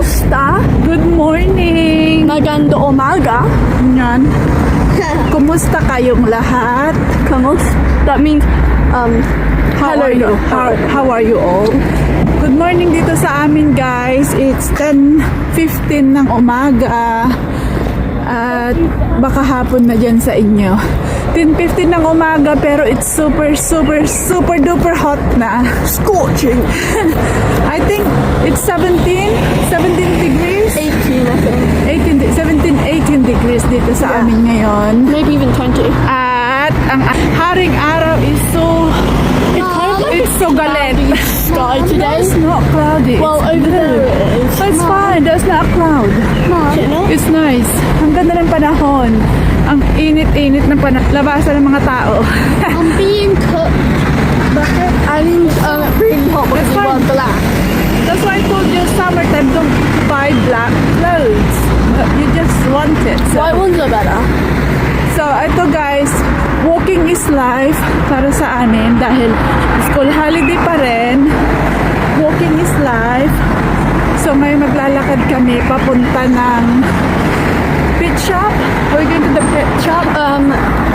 Kumusta? Good morning! Maganda umaga. Yan. Kumusta kayong lahat? Kamusta? That means, How hello are you? How are you all? Good morning dito sa amin, guys. It's 10:15 ng umaga. At baka hapon na dyan sa inyo. 10:15 ng umaga pero it's super duper hot na. Scorching. I think it's 17 degrees. 18, I think. 18 degrees dito sa amin ngayon. Maybe even 20. At ang haring araw is it's so galit. Sky today. It's not cloudy. Well, over there it is. But it's fine. There's not a cloud. It's nice. Ang ganda ng panahon. Ang init-init ng labasan ng mga tao. I'm being cooked. And really hot because That's we fine. wear black. That's why I told you summertime don't buy black clothes. You just want it. So. White ones are better. So, ito guys, walking is life para sa amin dahil school holiday pa rin. Walking is life. So, may maglalakad kami papunta ng pet shop. We're going to the pet shop.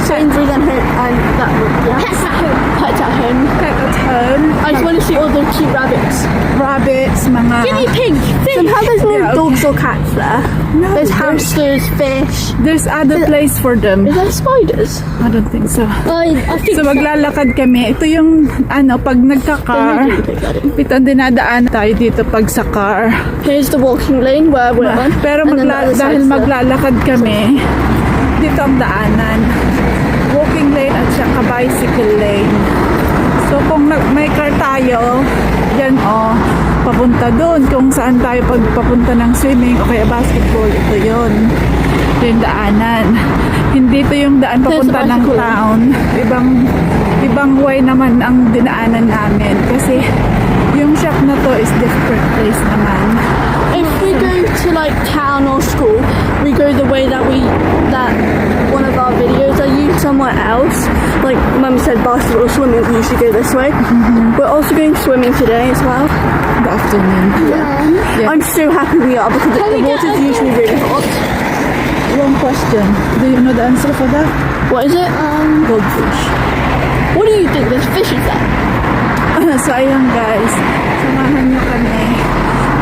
Sainsbury's and that one, yeah. Pets at home. Pet at home. I just want to see all the cute rabbits. Rabbits, mga... Guinea pigs. Somehow there's no Yeah, okay. dogs or cats there. No, There's hamsters, fish. There's other place for them. Is there spiders? I don't think so. I think So maglalakad kami. Ito yung pag nagka-car. Ito ang dinadaan tayo dito pag sa car. Here's the walking lane where we're on. Pero and then the other dahil side's the- maglalakad kami, dito ang daanan. Walking lane at saka bicycle lane. So kung may car tayo, yan papunta doon. Kung saan tayo papunta ng swimming o kaya basketball, ito yun. Ito yung daanan. Hindi ito yung daan papunta ng bicycle. town. Ibang way naman ang dinaanan namin. Kasi yung shop na to is different place naman. If we go to like town or school, we go the way that one of our videos are used somewhere else. Like Mum said, basketball or swimming, we usually go this way. We're also going swimming today as well. Good afternoon. Yeah. I'm so happy we are because the water's usually really hot. Wrong question. Do you know the answer for that? What is it? Goldfish. What do you think? There's fishes there. So ayun guys, samahan nyo kami.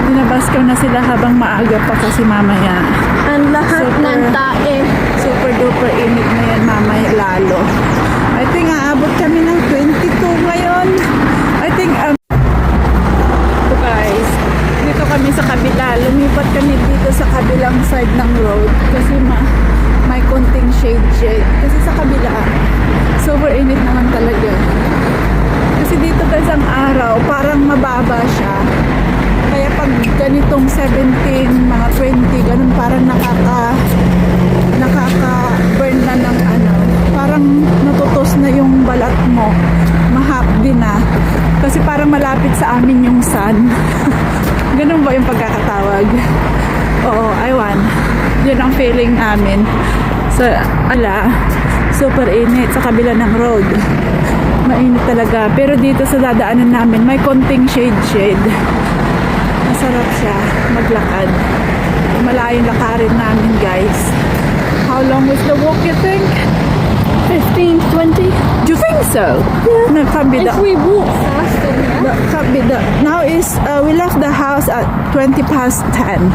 Binabaskaw na sila habang maaga pa kasi mamaya. And lahat Super. ng tae. Super duper init na yan mamaya lalo. I think aabot kami ng 22 ngayon. I think so guys, dito kami sa kabila. Lumipat kami dito sa kabilang side ng road kasi may konting shade. Kasi sa kabila, super init naman talaga. Kasi dito guys ang araw, parang mababa siya. Kaya pag ganitong 17, mga 20, ganun parang nakaka-burn na ng parang natutos na yung balat mo. Mahapdi na. Kasi parang malapit sa amin yung sun. Ganun ba yung pagkakatawag? Oo, aywan. Yun ang feeling namin. So, super init sa kabila ng road. Mainit talaga. Pero dito sa dadaanan namin, may konting shade. Masarap siya maglakad. Malayong lakarin namin, guys. How long was the walk, you think? 15, 20. Do you think so? Yeah. No, can't be If that. we walk faster, yeah. No, can't be that. Now we left the house at 20 past 10.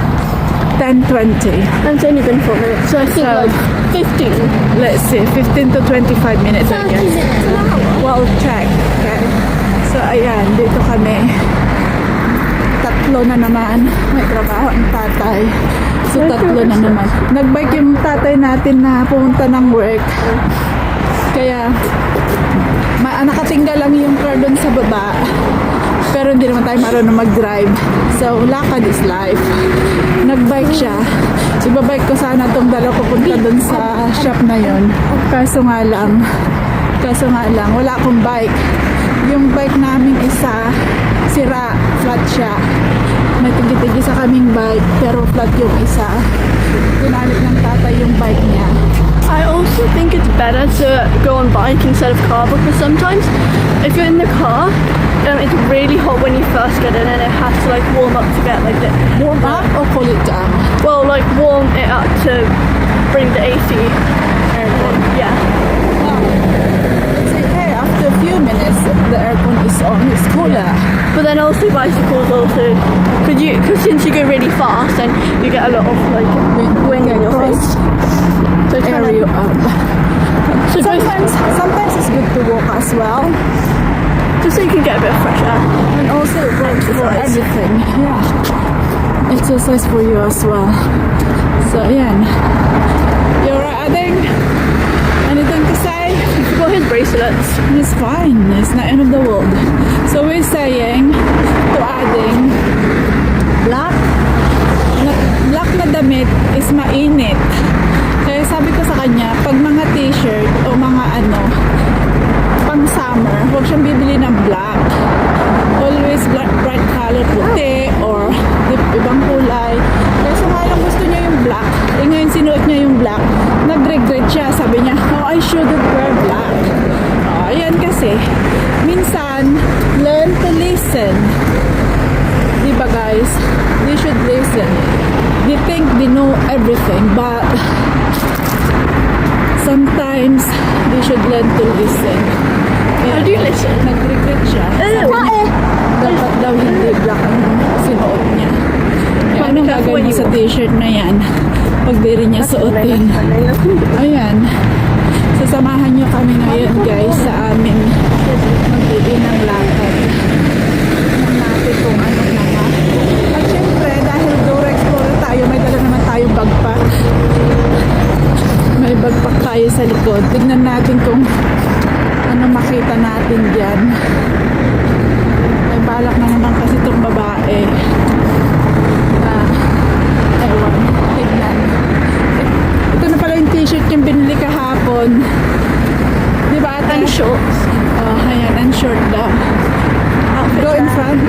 10:20. And it's only been 4 minutes, so I think So- like 15. Let's see, 15 to 25 minutes, I 30 guess. minutes an hour. Well, check. Okay. So, ayan, dito kami. Tatlo na naman. May trabaho ang tatay. So, tatlo na naman. Nagbike yung tatay natin na pumunta ng work. Kaya, nakatinggal lang yung car doon sa baba. Pero hindi naman tayo marunong mag-drive. So, lakad is life. Nagbike siya. Ibabike ko sana itong dalawa pupunta doon sa shop na yon. Kaso nga lang, wala akong bike. Yung bike namin isa, sira, flat siya. May tigi-tigi sa kaming bike, pero flat yung isa. Ginamit ng tatay yung bike niya. I also think it's better to go on bike instead of car because sometimes if you're in the car, it's really hot when you first get in and it has to like warm up to get like the Warm up or cool it down? well like warm it up to bring the AC. Yeah. Let's say, hey, after a few minutes, the aircon is on, it's cooler. But then also bicycles also because since you go really fast and you get a lot of like wind in your face. So it's Air kind you of, up. so Sometimes it's good to walk as well. just so you can get a bit of fresh air. And also it works for everything. Yeah. Exercise for you as well. So, yan. You're right, Ading? Anything to say? Got his bracelets. It's fine. It's not end of the world. So we're saying to Ading, black na damit is mainit. Kaya sabi ko sa kanya, pag mga t-shirt o mga pang summer, huwag siyang bibili ng black. Always black, bright color, puti or ibang kulay. Kaya sumalang gusto niya yung black. Ngayon sinuot niya yung black. Nag-regret siya. Sabi niya, oh, I shouldn't wear black. Ayan kasi, minsan, learn to listen. Diba guys? They should listen. They think they know everything, but sometimes they should learn to listen. How do you listen? Nag-regret siya. Sabi niya, dapat daw hindi black ang sinuot niya. Paano gagawin niya sa t-shirt na yan? Pag di rin niya suotin. Ayan. Sasamahan niyo kami ngayon guys sa amin magbibi ng lakad. Tingnan natin kung ano mga. At syempre dahil Dora Explorer tayo, may dala naman tayong backpack. May backpack tayo sa likod. Tignan natin kung ano makita natin dyan. May balak na naman kasi itong babae. Ewan, tignan. Ito na pala yung t-shirt yung binili kahapon. Di ba ate? And shorts. Oh, ayan, and short daw. Go in front.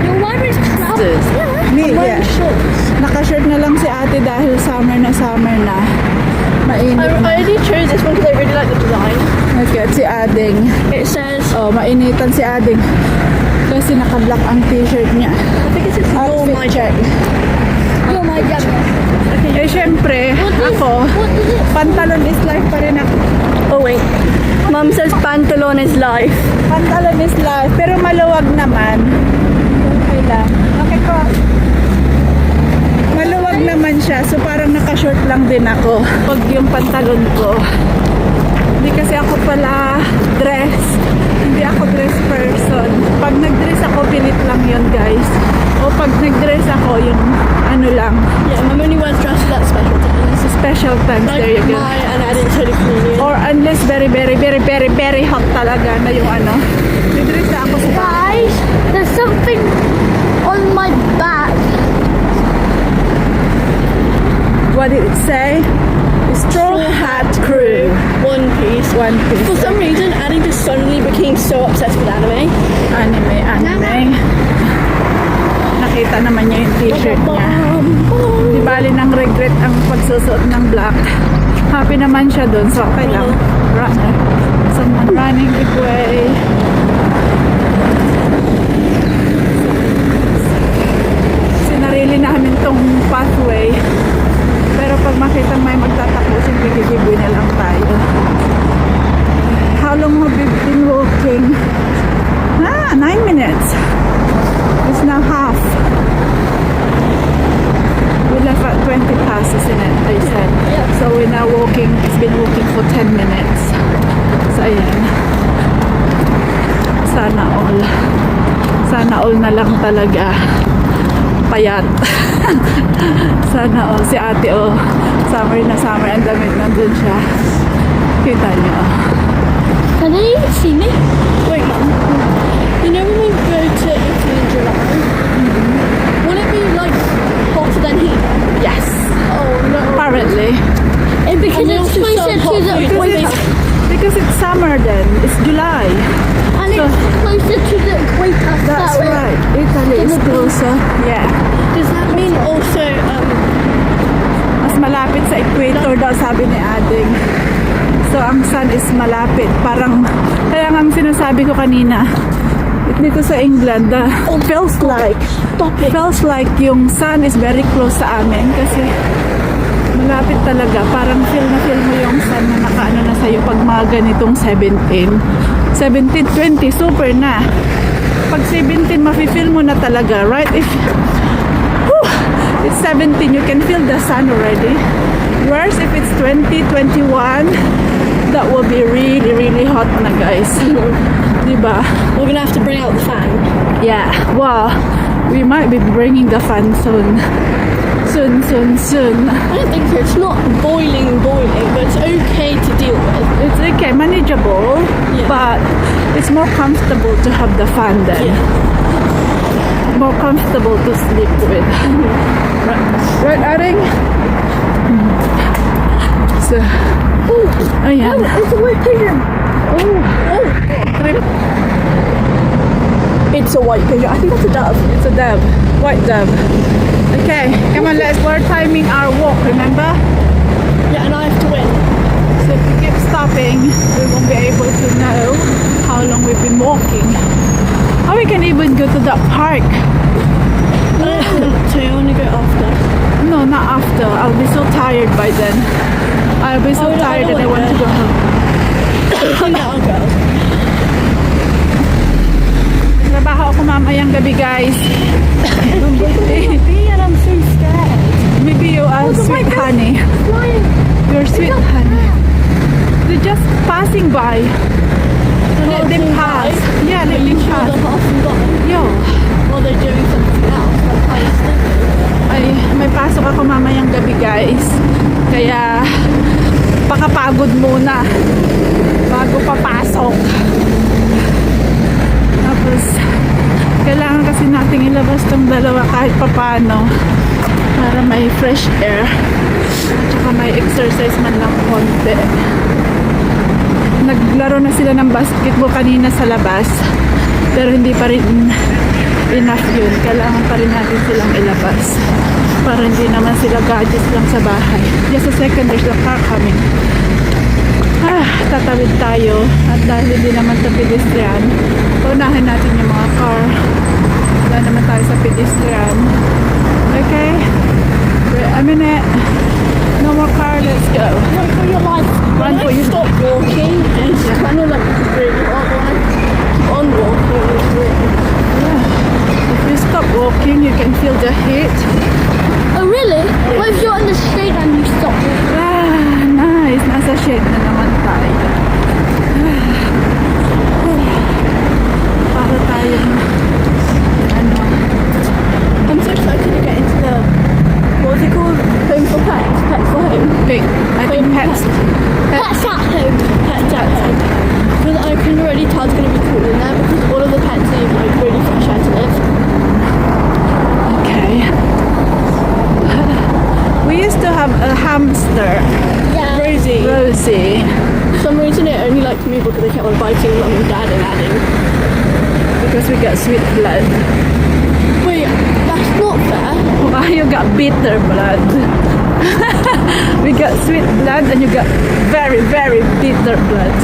Your wearing trousers. Me, I'm wearing yeah. shorts. Naka-shirt na lang si ate dahil summer na. Mainit I na. only chose this one because I really like the design. Okay, at si Ading. It says, Oh, mainitan si Ading. Kasi naka-black ang t-shirt niya. I think it says you're Outfit my check. You're my jammer. Eh, syempre, ako, What is it? pantalon is life pa rin ako. Oh wait. Mum says pantalon is life. Pantalon is life, pero maluwag naman. Okay lang. Okay ko. Maluwag naman siya, so parang naka-short lang din ako. Pag yung pantalon ko. Hindi kasi ako pala dress. Hindi ako dress person. Pag nag-dress ako, pilit lang yun guys. O pag nag-dress ako, yung ano lang. Yeah, Mum only wears dresses at special times. Special times, Like there you go. my and Adam's Holy Communion. Or unless very hot talaga na yung ano. Nag-dress na ako sa Guys, there's something on my back. What did it say? Straw Hat Crew. One Piece. One Piece. For some reason, Adam just suddenly became so obsessed with anime. Anime. Nakita naman niya yung t-shirt niya. Di bali nang regret ang pagsusuot ng black. Happy naman siya dun. So, okay lang. Runner. Someone running the way. Sinarili namin tong pathway. Pero pag makita may magtatakbo, siyempre gigiboy na lang tayo. How long have you been walking? 9 minutes. It's now half. We left at 20 past, isn't it? I said. So we're now walking. It's been walking for 10 minutes. So ayan. Sana all na lang talaga. Payat. Sana all. Si ate summer na summer. Ang damit nandun siya. Kita niyo. Can they even see me? Wait, Mum. You know when we go to Italy in July? Will it be like hotter than here? Yes. Oh no. Apparently. And because And it's also closer so to the hot equator. because it's summer then. It's July. And it's closer to the equator. That's that way. right. Italy is closer. Yeah. Does that mean also Mas malapit sa equator daw, sabi ni Ading. So, ang sun is malapit. Parang, kaya nga ang sinasabi ko kanina, dito sa England, feels like yung sun is very close sa amin kasi malapit talaga. Parang feel mo yung sun na nakaano na sa'yo pag mga ganitong 17, 20, super na. Pag 17, mafe-feel mo na talaga, right? If it's 17, you can feel the sun already. Whereas if it's 20, 21, that will be really, really hot na, guys. Diba? We're gonna have to bring out the fan. Yeah, well, we might be bringing the fan soon. Soon. I don't think so. It's not boiling, but it's okay to deal with. It's okay, manageable, Yeah. but it's more comfortable to have the fan then. Yeah. More comfortable to sleep with. Right, Aring? So, ayan. It's a white pigeon. It's a white pigeon. I think that's a dove. It's a dove, white dove. Okay, come on, we're timing our walk, remember? Yeah, and I have to win. So if we keep stopping, we won't be able to know how long we've been walking. Or we can even go to the park. I don't want to. I want to go after. No, not after. I'll be so tired by then. I'll be so Oh, no, I tired don't and I want want to go home. Oh, yeah, I'll go. Trabaho ako mamayang gabi, guys. And I'm so scared. Maybe you are Oh, sweet my God. honey. Flying. You're sweet honey. They're just passing by. Let them pass. Yeah, let them pass. The half and gone. Yo, Or they're doing something else. Like I ay, may pasok ako mamayang gabi, guys. Kaya, pakapagod muna bago papasok. Tapos, kailangan kasi nating ilabas tong dalawa kahit papano para may fresh air at saka may exercise man lang konti. Naglaro na sila ng basketball kanina sa labas pero hindi pa rin enough yun. Kailangan pa rin natin silang ilabas para hindi naman sila gadgets lang sa bahay. Just a second, there's a car coming. Tatawid tayo at dahil hindi naman sa pedestrian, unahin natin yung mga car. Wala naman tayo sa pedestrian. Okay? Wait a minute. No more car, let's go. Run for your life. Run When for I your- stop walking, it's kind of like really hard. When I keep on walking, it's really... If you stop walking, you can feel the heat. Oh, really? What if you're in the street and you stop walking? Nice. Nasa shade na naman tayo. Para tayong ano, I'm so excited to get into the... What's it called? Home for pets? Pets for home? I think pets. Pets at home. Pets at home. Because I can already tell it's going to be cool in there because all of the pets leave like really fresh air to live. Okay. We used to have a hamster, Yeah. Rosie. For some reason it only liked me because they kept on biting mum and dad and adding. Because we got sweet blood. Wait, that's not fair. Why you got bitter blood? We got sweet blood and you got very, very bitter blood.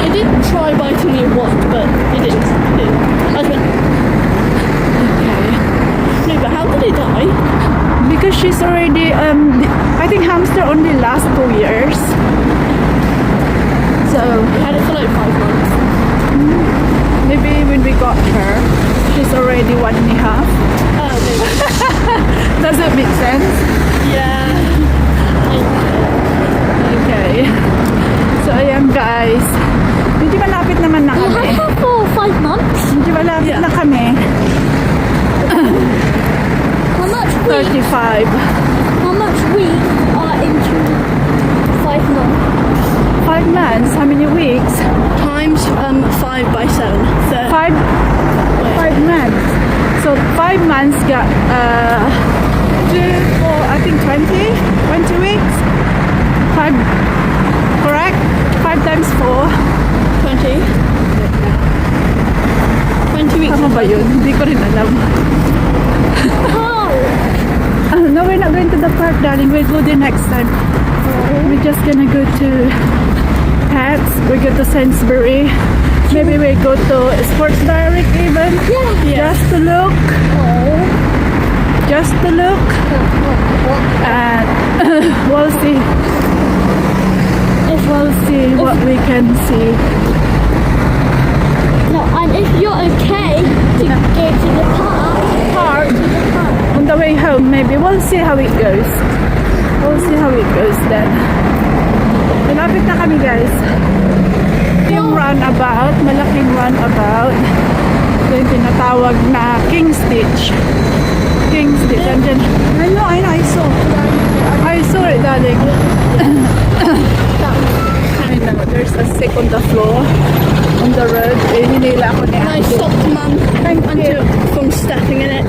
It did try biting me once, but it didn't. I just went, Okay. no, but how did it die? Because she's already, I think hamster only lasts 2 years. So We had it for like 5 months. maybe when we got her, she's already 1.5. Oh, maybe. Does it make sense? Yeah. Okay. So ayan, guys. Medyo malapit naman na You kami. had her for 5 months? Medyo malapit na kami. How much we 35. How much we are into 5 months? 5 months. How many weeks? Times 5 by 7. So 5 months. So 5 months got 2, 4, I think 20 weeks. 5, correct? 5 times 4. 20. 20 weeks. Tama ba yun? Hindi ko rin alam. How? No, we're we're not going to the park, darling. We'll go there next time. We're just gonna go to Pets. We go to Sainsbury. Maybe we go to Sports Direct even. Yeah. Just to look. Just to look. And we'll see. We'll see what we can see. No, and if you're okay to go to the park, On the way home, maybe we'll see how it goes. We'll see how it goes then. Malapit na kami, guys. Yung runabout, malaking runabout. Ito yung tinatawag na King Stitch. King Stitch. Andyan. I know, I saw. I saw it, darling. I know, there's a stick on the floor, on the road. Eh, hinila ako ni and I Ate. stopped Mum Thank you. from stepping in it.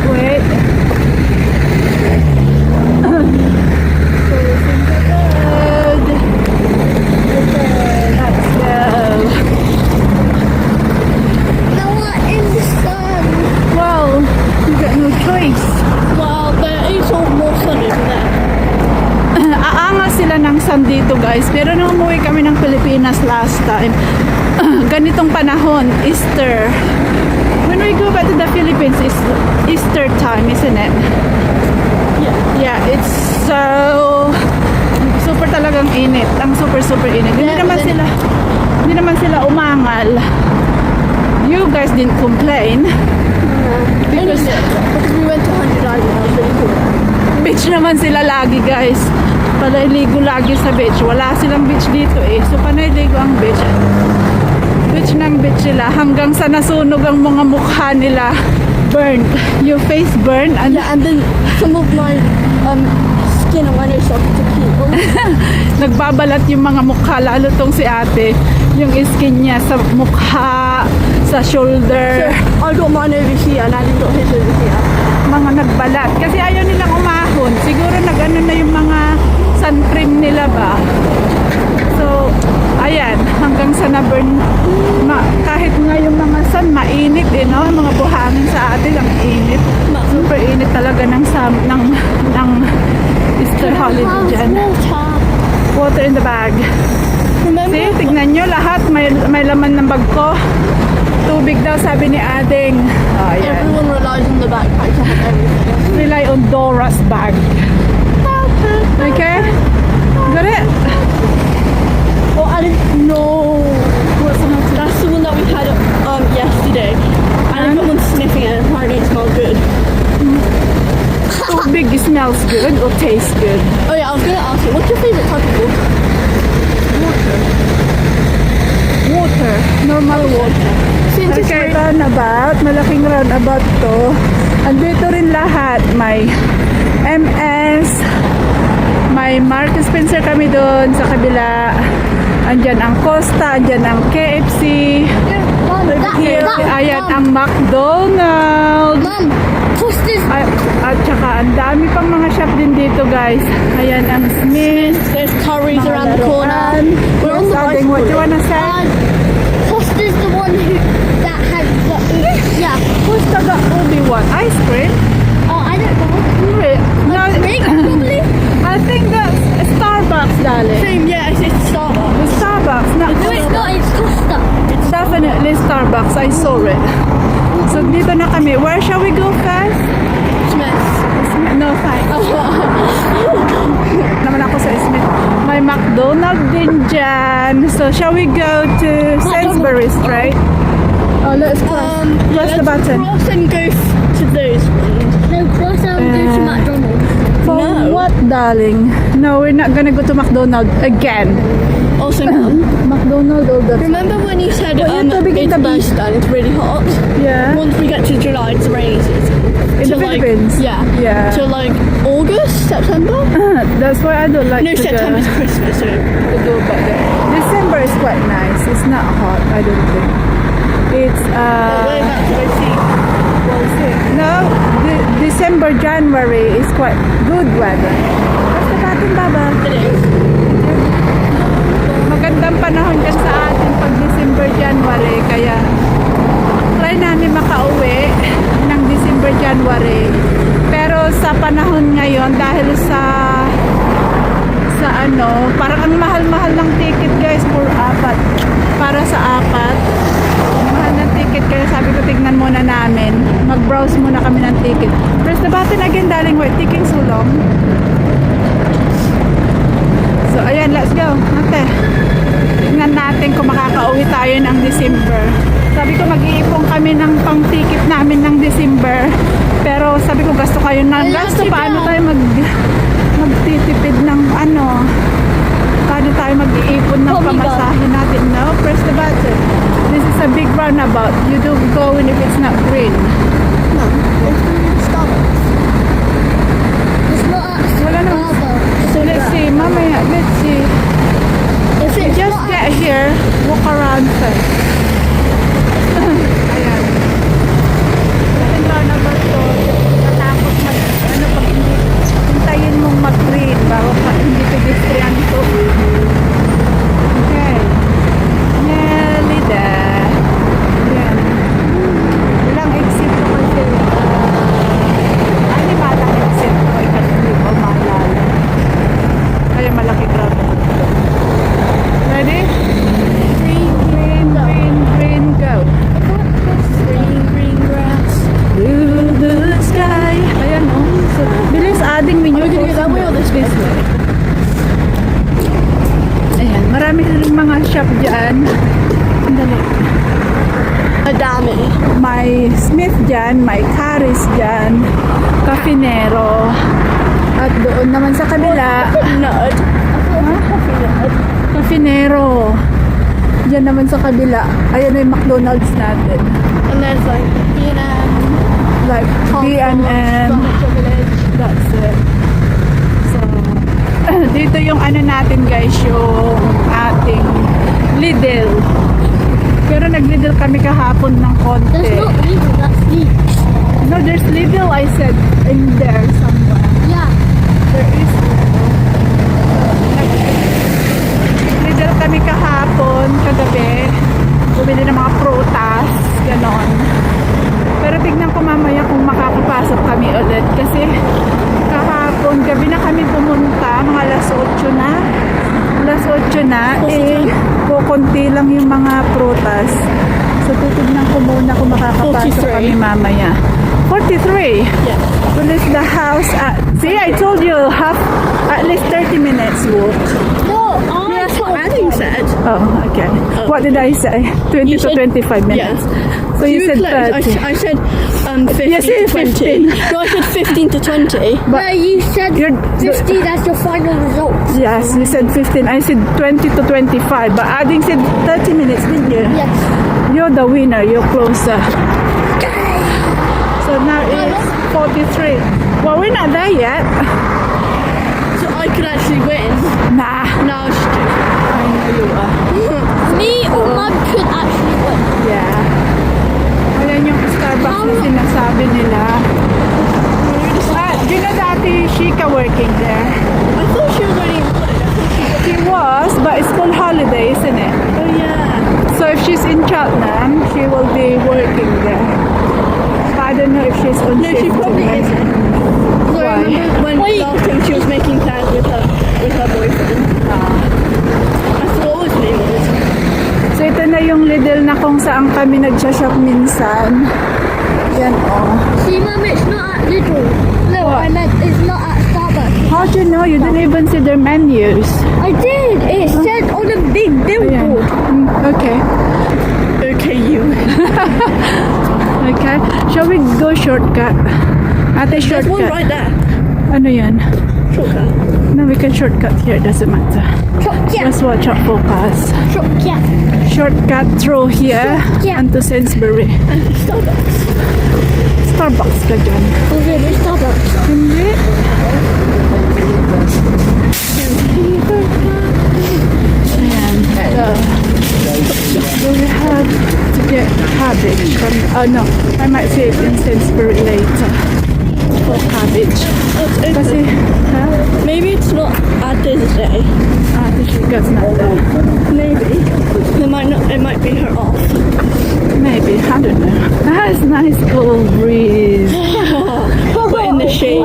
Wait. Closing the road. Okay, let's go. Now we're in the sun. Well, you got no choice. Well, there is all more sun over there. Aangas sila ng sun dito, guys. Pero nung umuwi kami ng Pilipinas last time, ganitong panahon, Easter. When we go back to the Philippines, it's Easter time, isn't it? Yeah, it's so super talagang init. Ang super init. Hindi naman sila umangal. You guys didn't complain. Because we went to 100 Island, that was really cool. Beach naman sila lagi, guys. Panayligo lagi sa beach. Wala silang beach dito eh. So panayligo ang beach. Beach ng beach sila hanggang sa nasunog ang mga mukha nila. Burned. Your face burned. And Yeah, and then some of my skin on my nose started to peel. nagbabalat yung mga mukha. Lalo tong si ate. Yung skin niya sa mukha, sa So shoulder. I got mine over here and Andy got his over here. Mga nagbalat. Kasi ayaw nilang umahon. Siguro nag-ano na yung mga sun cream nila ba. So, ayan. Hanggang sa na-burn. Kahit nga yung mga sun, mainit eh, no? Yung mga buhangin sa atin, ang init. Super init talaga ng Easter holiday dyan. Water. Water in the bag. Remember? See, tignan nyo lahat. May laman ng bag ko. Tubig daw, sabi ni Ading. Oh, ayan. Everyone relies on the backpack to have everything. Rely on Dora's bag. Okay? Got it? Oh, I didn't know. What's the matter? That's the one that we had yesterday. And everyone's sniffing it and apparently it smells good. Tubig smells good or tastes good? Oh yeah, I was gonna ask you, what's your favourite type of water? Water. Normal water. Since it's Okay, rain- roundabout. Malaking roundabout to. Andito rin lahat. May MS. May Mark Spencer kami doon sa kabila. Andyan ang Costa. Andyan ang KFC. Mum, Ayan ang McDonald's. Mum, Costa's. At saka ang dami pang mga shop din dito, guys. Ayan ang Smith. There's curries Mga around the corner. laruan. We're on the Something, what do you wanna say? Costa's the one that has the yeah. Costa got Obi-Wan ice cream. Oh, I don't know. Wait, no, Drink probably. I think that's Starbucks, darling. Same, yeah, it's Starbucks. It's Starbucks, not No, it's not. It's Costa. It's definitely Starbucks. I saw it. So dito na kami. Where shall we go first? Smith's. No, thanks. Naman ako sa Smith. May McDonald's din dyan. So shall we go to Sainsbury Street? Oh, let's cross. Press the button. Cross and go to those ones. No, cross and go to McDonald's. For No. what, darling? No, we're not gonna go to McDonald's again. Also, Mum, McDonald's all the time. remember when you said Well, you're too big in it's the bag. Easter and it's really hot? Yeah. Once we get to July, it's rainy season. In the To, like, Philippines? Yeah. Yeah. To like August, September? That's why I don't like No, to September's Christmas. So. go back there. December is quite nice. It's not hot, I don't think. It's We're about to go see. we'll see. No, December, January is quite good weather. That's the button, Baba. It is. Magandang panahon dyan sa atin pag December, January. Kaya try namin makauwi ng December, January. Pero sa panahon para sa 4. Mahal ng ticket, kaya sabi ko tignan muna namin. Mag-browse muna kami ng ticket. Press the button again, darling. We're taking so long. So, ayan, let's go. Ate, tignan natin kung makakauwi tayo ng December. Sabi ko mag-iipon kami ng pang-ticket namin ng December. Pero sabi ko gasto kayo ng gasto. Paano tayo magtitipid ng ano? Paano tayo mag-iipon ng pamasahe natin? No, press the button. This is a big roundabout. You don't go in if it's not green. No, it's Starbucks. It's not at Wala na. Starbucks. So let's see. Mamaya, let's see. If it's Just not get here, walk around first. Ayan. Yung roundabout to, natakot ano pag hindi, hintayin mong mag-green bago ka hindi pedestrian to. Okay. Nearly there. Ayan. Ilang exit ko kasi. Ay, malang exit ko. Hindi ko maalala. Kaya malaki roundabout to. Ready? green, green, Green, go. green grass. Blue sky. Ayan, oh. So, bilis adding menu. Are we gonna go that way or this way? Ayan, marami na rin mga shop dyan. Ang dali. Madami. May Smith dyan, may Caris dyan, Cafinero. At doon naman sa kabila, Nerd. Coffee nerd. Cafinero. Diyan naman sa kabila, ayan na yung McDonald's natin. And there's like B&M. Like B&M. Village. That's it. So, dito yung ano natin guys, yung ating Lidl. Pero nag-Lidl kami kahapon ng konti. There's not Lidl, that's Leeds. No, there's Lidl, I said, in there somewhere. Yeah. There is Lidl kami kahapon, kagabi. Bumili ng mga prutas, ganon. Pero tignan ko mamaya kung makakapasok kami ulit. Kasi kahapon, gabi na kami pumunta, mga alas 8 na. Alas 8 na, kukunti lang yung mga prutas. So titignan ko muna kung makakapasok 43. kami mamaya. 43? Yeah. Well, it's the house at... See, I told you, at least 30 minutes walk. No, that's what Annie said. Oh, okay. What did I say? 20 You to said- 25 minutes. So you were said close. 30. I said 15 You said to 20. 15. No, I said 15 to 20. But You said you're- 50, that's your final result. Yes, you said 15. I said 20 to 25. But adding said 30 minutes, didn't you? Yes. You're the winner. You're closer. So now it's 43. Well, we're not there yet. So I could actually win. Nah. No, it's just I know you are. Me or Mum could actually win. Yeah. Ayan yung Starbucks na sinasabi nila. Do you know dati Shika working there? I thought she was already employed. I thought she She was, but it's school holiday, isn't it? Oh yeah. So if she's in Cheltenham, she will be working there. But I don't know if she's on No, shift she probably today. isn't. So I remember when last time she was making plans with her boyfriend. I forgot what his name was. So ito na yung Lidl na kung saan kami nag-shop minsan. Yan oh. See, Mum, it's not at Lidl. No, What? I meant it's not at Starbucks. How do you know? You didn't even see their menus. I did. It said on a big Ayan. billboard. Okay. Okay, you. Okay. Shall we go shortcut? Ate, There's one shortcut. right there. Ano yan? Shortcut. No, we can shortcut here. It doesn't matter. Yeah. Just watch out focus. Yeah. Shortcut through here Yeah. and to Sainsbury. And Starbucks. Starbucks ka dyan. Oh, really? Starbucks. Hindi. Ayan. So we have to get cabbage from... Oh no, I might see it in Sainsbury later. For cabbage. Kasi, huh? Maybe it's not at this day. The sugar's not there. Maybe. It might be her off. Maybe, I don't know. That's nice cool breeze. But in the shade.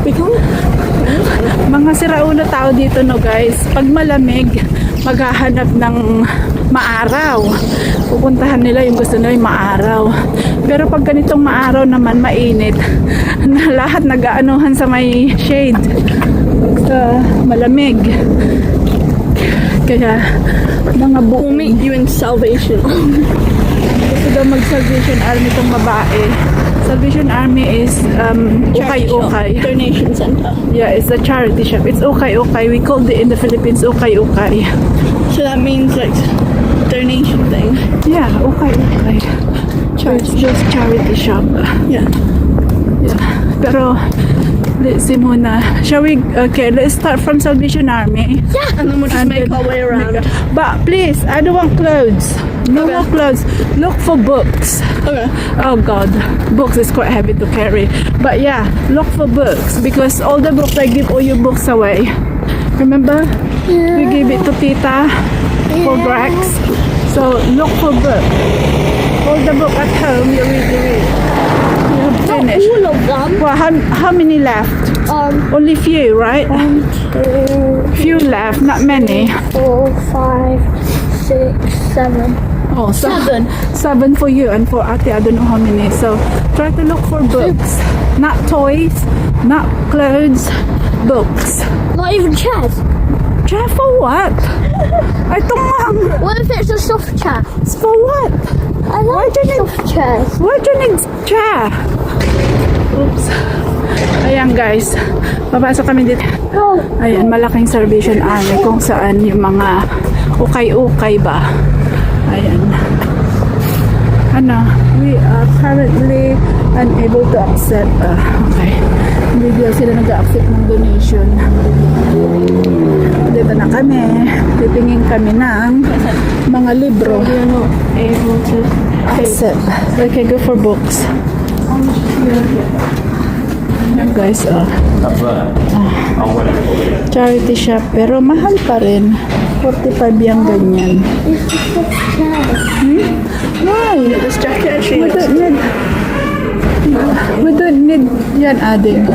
We can't. Mga siraulo tao dito no guys. Pag malamig, maghahanap ng maaraw. Pupuntahan nila yung gusto nila yung maaraw. Pero pag ganitong maaraw naman, mainit, na lahat nag-aanuhan sa may shade, sa malamig. Kaya mga We'll meet you in Salvation. gusto daw mag-Salvation Army itong babae. Salvation Army is ukay-ukay. Donation center. Yeah, it's a charity shop. It's ukay-ukay. We called it in the Philippines ukay-ukay. So that means like donation thing. Yeah, ukay-ukay. It's just charity shop. Yeah. Yeah. Pero, let's see muna. Shall we, okay, let's start from Salvation Army. And then we'll just make our way around. But please, I don't want clothes. No more clothes. Look for books. Okay. Oh God, books is quite heavy to carry. But yeah, look for books because all the books, I give all your books away. Remember? Yeah. We gave it to Tita for Grax. So look for books. All the book at home, you read. You have Not finished. all of them. Well, how many left? Only few, right? 1, 2, Few left, not many. 4, 5, 6, 7. Oh, so 7. 7 for you and for Ate, I don't know how many. So try to look for books, not toys, not clothes, books. Not even chairs. Chair for what? I don't. What if it's a soft chair? It's for what? I Why like do you need- soft chairs. Why do you need chair? Oops. Ayan guys, papasok kami dito. Oh, Ayan, malaking Salvation Army kung saan yung mga ukay-ukay ba. Ayan. Ano, we are currently unable to accept. Okay. Hindi daw sila nag-accept ng donation. Dito na kami. Titingin kami ng mga libro. We are not able to Accept. Okay, go for books. Ayan guys, charity shop, pero mahal pa rin. 45 yung ganyan. it's a soft chair. Why? this jacket actually We looks don't need, we don't need yan, Ading.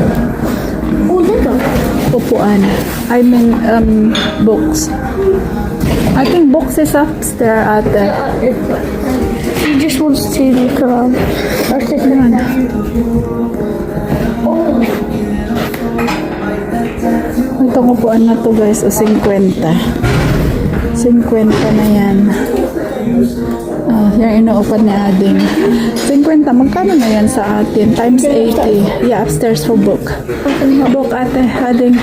Oh, little. Upuan. I mean, books. I think books is upstairs, Ate. He just wants to look around. Or sit Yan. Itong upuan na to guys, 50. 50 na yan. Yung inuupan ni Ading. 50, magkano na yan sa atin? Times 80. Yeah, upstairs for book. Book, Ate, Ading.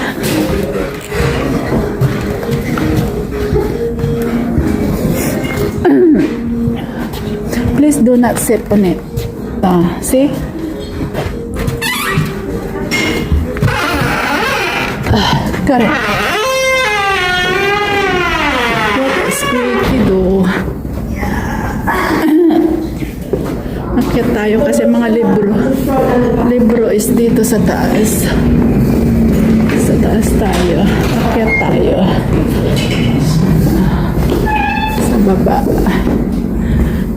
Please do not sit on it. See? Got it. What is squeaky though? Akyat tayo kasi mga libro. Libro is dito sa taas. Sa taas tayo. Akyat tayo. Sa baba.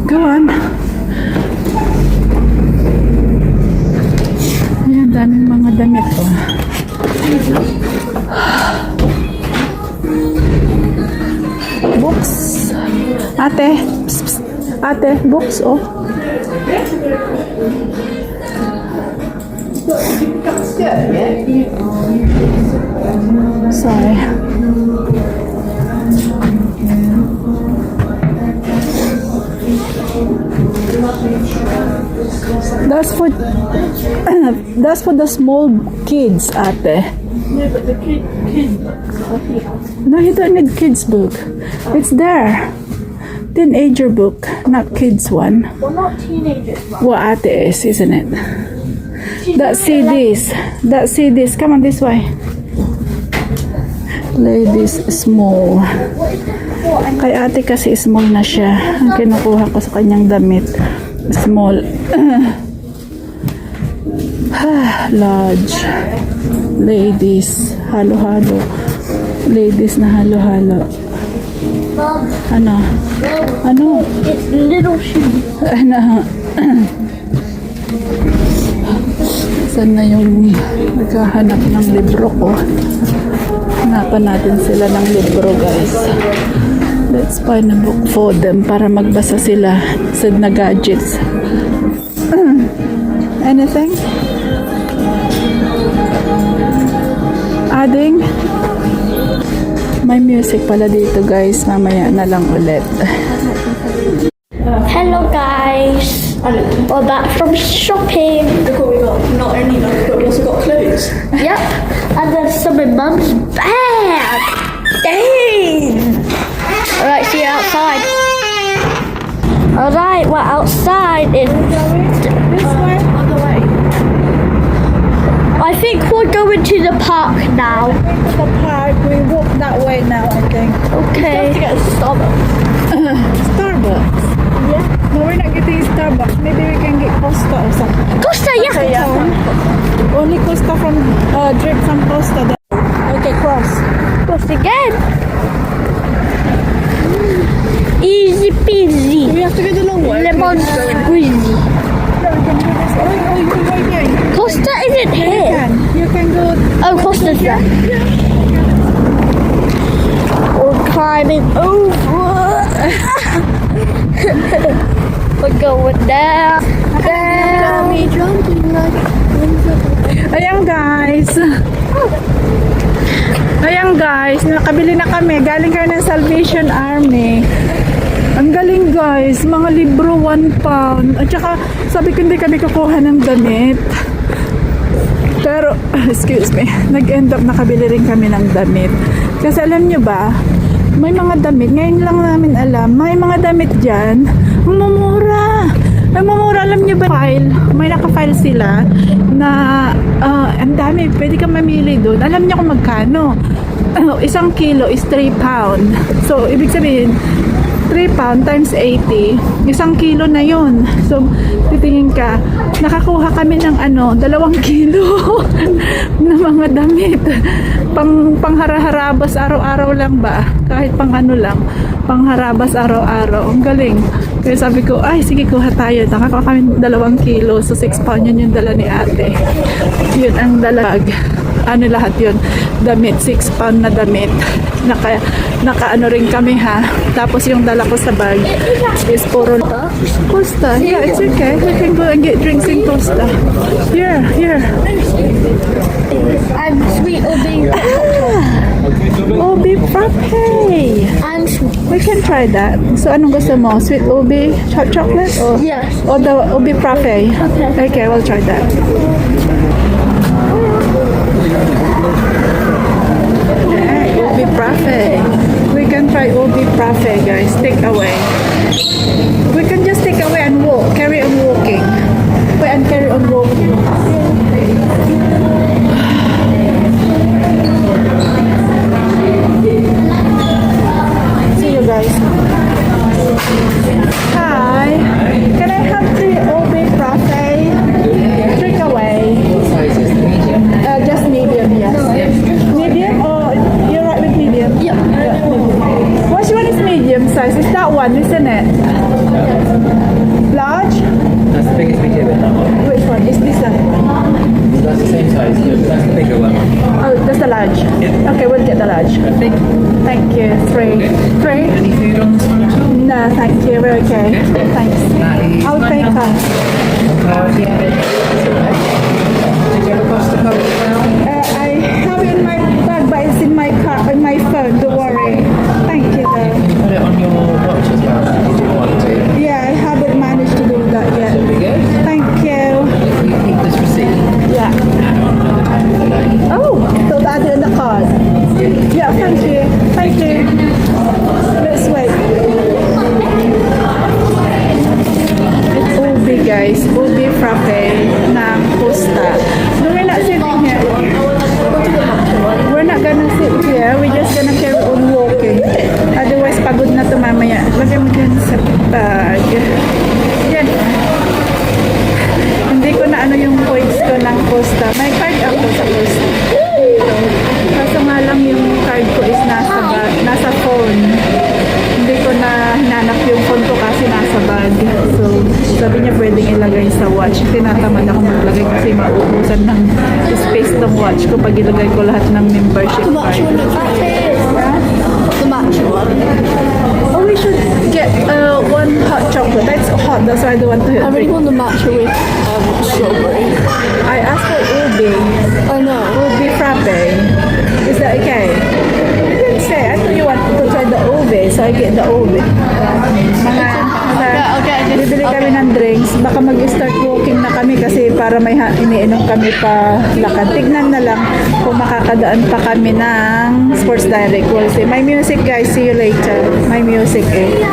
Go on. Ayan, daming mga damit po. Books. Ate. Psst, psst. Ate, books, oh. Sorry. That's for the small kids, Ate. Yeah, but the kid. No, you don't need kids book. It's there. Teenager book, not kids one. Well, not teenagers. What Ate is, isn't it? That CDs. That CDs. Come on this way. Ladies small. Kay Ate kasi small na siya. Ang kinukuha ko sa kanyang damit. Small. Large. Ladies. Halo-halo. Ladies na halo-halo. Mom, Ano? Ano? it's little shoes. Ano? Saan na yung naghahanap ng libro ko? Hanapan natin sila ng libro, guys. Let's find a book for them para magbasa sila sa na gadgets. Anything? Adding? May music pala dito guys. Mamaya na lang ulit. Hello guys. We're back from shopping. Look what we got. Not only that, but we also got clothes. Yep. And then some in Mum's bag. Dang. Alright, see you outside. Alright, we're outside in This way? On the way. I think we're going to the park now. To the park. We walk that way now, I think. Okay. To get a Starbucks. Starbucks? Yeah. No, we're not getting Starbucks. Maybe we can get Costa or something. Costa, yeah. Only Costa from, drink from Costa. Okay, cross. Costa again. Easy peasy. We have to go the long way. Lemon squeezy. No, we can do this. Oh, you can go again. Costa isn't You here. can. You can go. Oh, Costa's there. We're climbing over. We're going down. Down. Me jumping like. Ayan guys. Ayan guys, nakabili na kami. Galing kami ng Salvation Army. Ang galing guys, mga libro 1 pound. At saka sabi ko hindi kami kukuha ng damit. Pero, excuse me, nag-end up nakabili rin kami ng damit. Kasi alam nyo ba, may mga damit, ngayon lang namin alam, may mga damit dyan, ang mumura. Ang mumura, alam nyo ba, file, may naka-file sila na ang dami, pwede kang mamili doon. Alam nyo kung magkano. 1 kilo is 3 pound. So, ibig sabihin, 3 pound times 80, 1 kilo na yun. So, titingin ka, nakakuha kami ng 2 kilo na mga damit. Pangharabas araw-araw lang ba? Kahit pang lang, pangharabas araw-araw. Ang galing. Kaya sabi ko, ay sige kuha tayo. Nakakuha kami 2 kilo. So 6 pound yun yung dala ni ate. Yun ang dalag. Lahat yun. Damit. 6 pound na damit. Naka rin kami ha. Tapos yung dala ko sa bag is puro Costa. Yeah, it's okay. We can go and get drinks in Costa. Here. I'm sweet Obi. Ubi frappe. I'm sweet. We can try that. So anong gusto mo? Sweet ubi chocolate? Or, Yes. or the ubi frappe? Okay, we'll try that. Ubi frappe. We can try ubi frappe, guys. Take away. We can just take away and walk. Carry on walking. Wait and carry on walking. See you guys. Hi. Can I have 3 ubi frappe? Take away. Just medium, yes. Medium or you're right with medium? Yeah. Which one is medium size? It's that one, isn't it? Large? That's the biggest we do in that one. Which one? Is this one? That's the same size. That's the bigger one. Oh, that's the large. Okay, we'll get the large. Thank you. 3. 3? Any food on this one at all? No, thank you. We're okay. Thanks. I'll take her. Did you have a Costa card as well? I have it in my bag, but it's in my car, in my phone. Don't worry. Thank you, though. Put it on your watch as well if you do want to. Yeah, I haven't managed to do that yet. There we go. Thank you. If you keep this receipt, Yeah. add on another 10 for the day. Oh, so that's in the card. Yeah, thank you. Thank you. Let's wait. It's ubi, guys. Ubi frappe ng Costa. No, we're not sitting here. We're not gonna sit here. We're just gonna carry on walking. Otherwise, pagod na to mamaya. Lagay mo dyan sa bag. Yan. Hindi ko na yung points ko ng Costa. May card ako sa Costa. Dito. Kaso nga lang yung card ko is nasa phone. Hindi ko na hinanap yung phone ko kasi nasa bag. So, sabi niya pwedeng ilagay sa watch. Tinatamad ako maglagay kasi mauubusan ng space ng watch ko pag ilagay ko lahat ng membership The match card. one looks really good. The match one. One hot chocolate. That's hot. That's why I don't want to I really drink. want the matcha with strawberry. I asked for ube. I know. Ube frappe. Is that okay? You didn't say. I thought you wanted to try the ube, so I get the ube. Okay, Bibili kami ng drinks. Baka mag-start walking na kami kasi para may iniinom kami pa lakad. Tignan na lang kung makakadaan pa kami ng Sports Direct. We'll see. My music guys. See you later. My music eh.